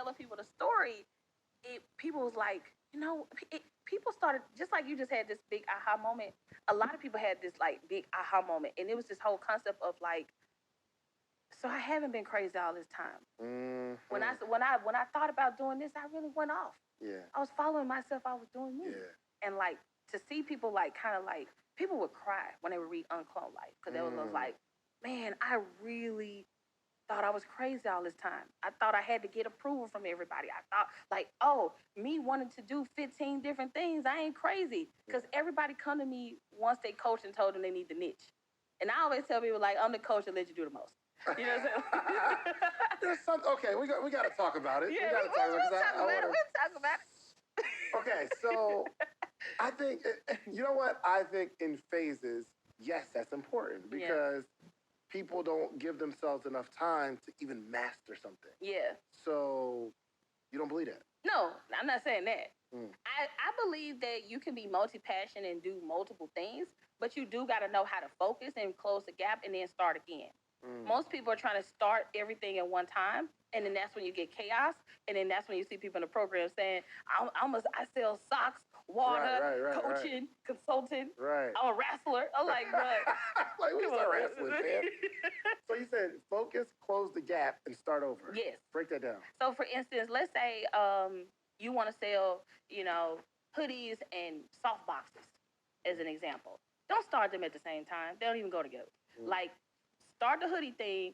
telling people the story, people was like, people started just like you just had this big aha moment. A lot of people had this like big aha moment, and it was this whole concept of like, so I haven't been crazy all this time. Mm-hmm. When I thought about doing this, I really went off. Yeah. I was following myself. I was doing me. Yeah. And like to see people like kind of like people would cry when they would read Unclone Life because they was like, man, I really thought I was crazy all this time. I thought I had to get approval from everybody. I thought like, oh, me wanting to do 15 different things, I ain't crazy because everybody come to me once they coach and told them they need the niche. And I always tell people like, I'm the coach that lets you do the most. You know what I'm saying? There's some. Okay, we got to talk about it. Yeah, we got to talk about it. We'll talk about it. Okay, so I think you know what I think in phases. Yes, that's important because people don't give themselves enough time to even master something. Yeah. So you don't believe that? No, I'm not saying that. I believe that you can be multi-passionate and do multiple things, but you do got to know how to focus and close the gap and then start again. Most people are trying to start everything at one time, and then that's when you get chaos, and then that's when you see people in the program saying, I sell socks, water, coaching, consulting. Right. I'm a wrestler. I'm like, bro. Like, we start wrestling, man. So you said focus, close the gap, and start over. Yes. Break that down. So, for instance, let's say you want to sell, hoodies and soft boxes, as an example. Don't start them at the same time. They don't even go together. Like, start the hoodie thing,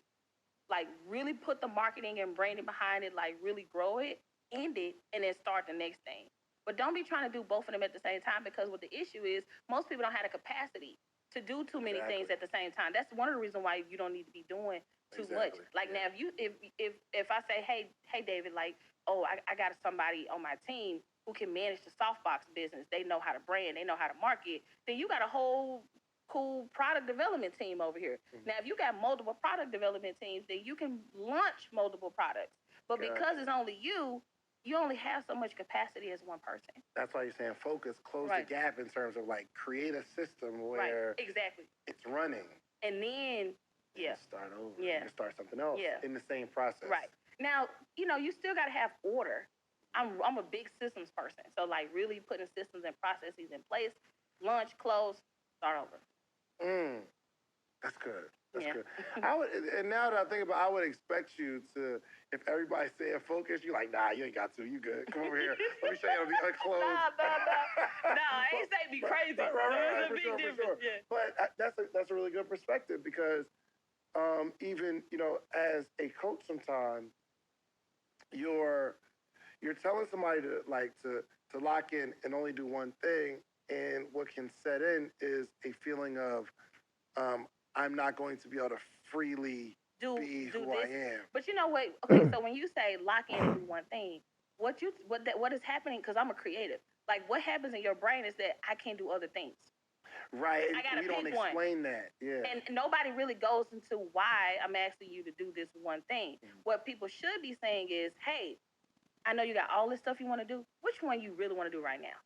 like really put the marketing and branding behind it, like really grow it, end it, and then start the next thing. But don't be trying to do both of them at the same time because what the issue is, most people don't have the capacity to do too many things at the same time. That's one of the reasons why you don't need to be doing too much. Like now, if I say, hey David, like, oh, I got somebody on my team who can manage the softbox business. They know how to brand, they know how to market. Then you got a whole cool product development team over here. Now, if you got multiple product development teams, then you can launch multiple products. But because it's only you only have so much capacity as one person. That's why you're saying focus, close the gap in terms of like create a system where it's running. And then start over. You can start something else in the same process. Right. Now, you still got to have order. I'm a big systems person. So like really putting systems and processes in place, launch, close, start over. That's good. That's good. And now that I think about it, I would expect you to, if everybody's saying focus, you're like, nah, you ain't got to. You good. Come over here. Let me show you how to be unclosed. No, I ain't say be crazy. Right, There's a big difference. Yeah. But that's a really good perspective because even, as a coach sometimes, you're telling somebody to lock in and only do one thing. And what can set in is a feeling of I'm not going to be able to freely be who I am. But you know what? Okay, so when you say lock in and do one thing, what is happening? Because I'm a creative. Like what happens in your brain is that I can't do other things. Right. I gotta we don't explain that. Yeah. And nobody really goes into why I'm asking you to do this one thing. What people should be saying is, hey, I know you got all this stuff you want to do. Which one you really want to do right now?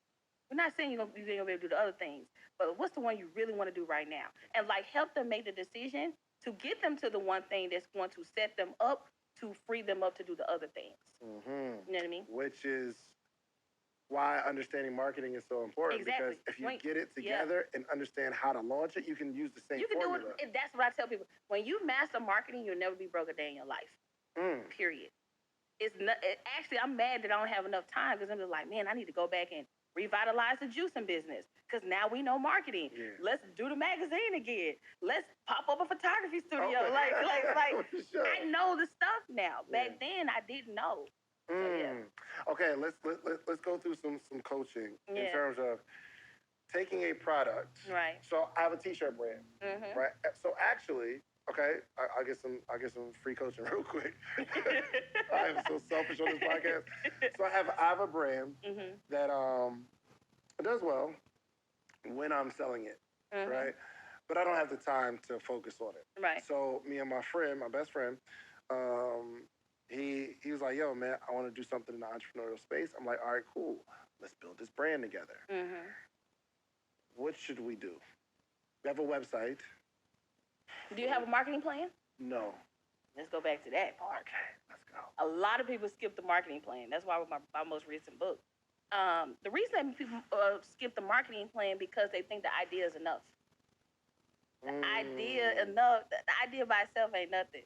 We're not saying you're going to be able to do the other things, but what's the one you really want to do right now? And like help them make the decision to get them to the one thing that's going to set them up to free them up to do the other things. You know what I mean? Which is why understanding marketing is so important. Because if you get it together and understand how to launch it, you can use the same formula. Do it. That's what I tell people. When you master marketing, you'll never be broke a day in your life. Period. Actually, I'm mad that I don't have enough time because I'm just like, man, I need to go back and revitalize the juicing business because now we know marketing. Let's do the magazine again. Let's pop up a photography studio. I know the stuff now. Back then, I didn't know. So, okay, let's go through some coaching in terms of taking a product. Right. So I have a t-shirt brand. Right. So actually, okay, I'll get some free coaching real quick. I am so selfish on this podcast. So I have a brand that does well when I'm selling it, right? But I don't have the time to focus on it. Right. So me and my best friend, he was like, yo, man, I want to do something in the entrepreneurial space. I'm like, all right, cool. Let's build this brand together. What should we do? We have a website. Do you have a marketing plan? No. Let's go back to that part. Okay, let's go. A lot of people skip the marketing plan. That's why with my most recent book. The reason that people skip the marketing plan because they think the idea is enough. The idea by itself ain't nothing.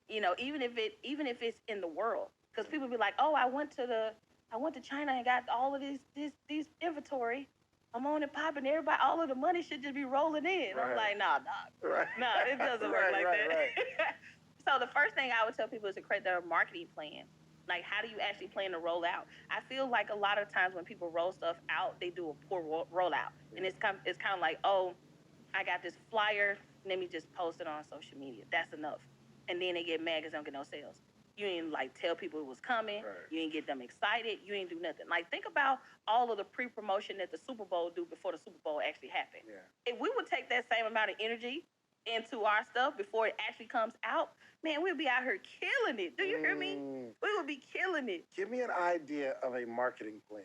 You know, even if it's in the world, because people be like, oh, I went to China and got all of these inventory. I'm on it popping. Everybody, all of the money should just be rolling in. Right. I'm like, nah, dog. Right. No, it doesn't work like that. Right. So the first thing I would tell people is to create their marketing plan. Like, how do you actually plan to roll out? I feel like a lot of times when people roll stuff out, they do a poor rollout, and it's kind of like, oh, I got this flyer. Let me just post it on social media. That's enough. And then they get mad because they don't get no sales. You ain't like tell people it was coming. Right. You ain't get them excited. You ain't do nothing. Like, think about all of the pre-promotion that the Super Bowl do before the Super Bowl actually happened. Yeah. If we would take that same amount of energy into our stuff before it actually comes out, man, we'd be out here killing it. Do you hear me? We would be killing it. Give me an idea of a marketing plan.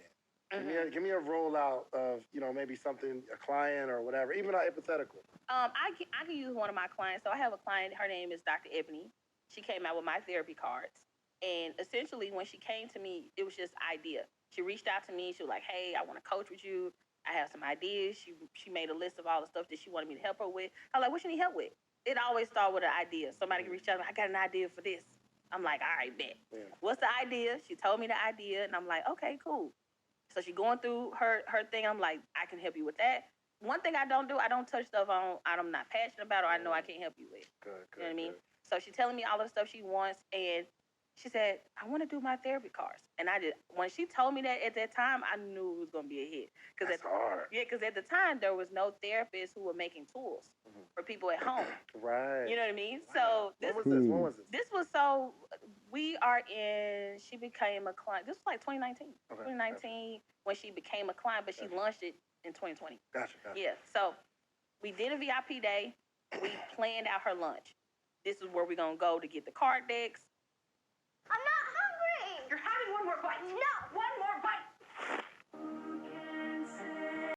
Give me a rollout of, maybe something, a client or whatever, even a hypothetical. I can use one of my clients. So I have a client, her name is Dr. Ebony. She came out with my therapy cards. And essentially when she came to me, it was just idea. She reached out to me. She was like, hey, I want to coach with you. I have some ideas. She made a list of all the stuff that she wanted me to help her with. I was like, what you need help with? It always started with an idea. Somebody reached out, I got an idea for this. I'm like, all right, bet. Yeah. What's the idea? She told me the idea, and I'm like, okay, cool. So she's going through her thing. I'm like, I can help you with that. One thing I don't do, I don't touch stuff I'm not passionate about or I know I can't help you with. Good, you know what I mean? So she's telling me all of the stuff she wants, and she said, I want to do my therapy cards. And I did. When she told me that at that time, I knew it was going to be a hit. That's hard. Yeah, because at the time, there was no therapists who were making tools for people at home. Right. You know what I mean? Wow. So when was this? This was we are in, she became a client. This was like 2019. Okay. 2019 when she became a client, but she launched it in 2020. Gotcha. Yeah, so we did a VIP day. We planned out her lunch. This is where we're going to go to get the card decks.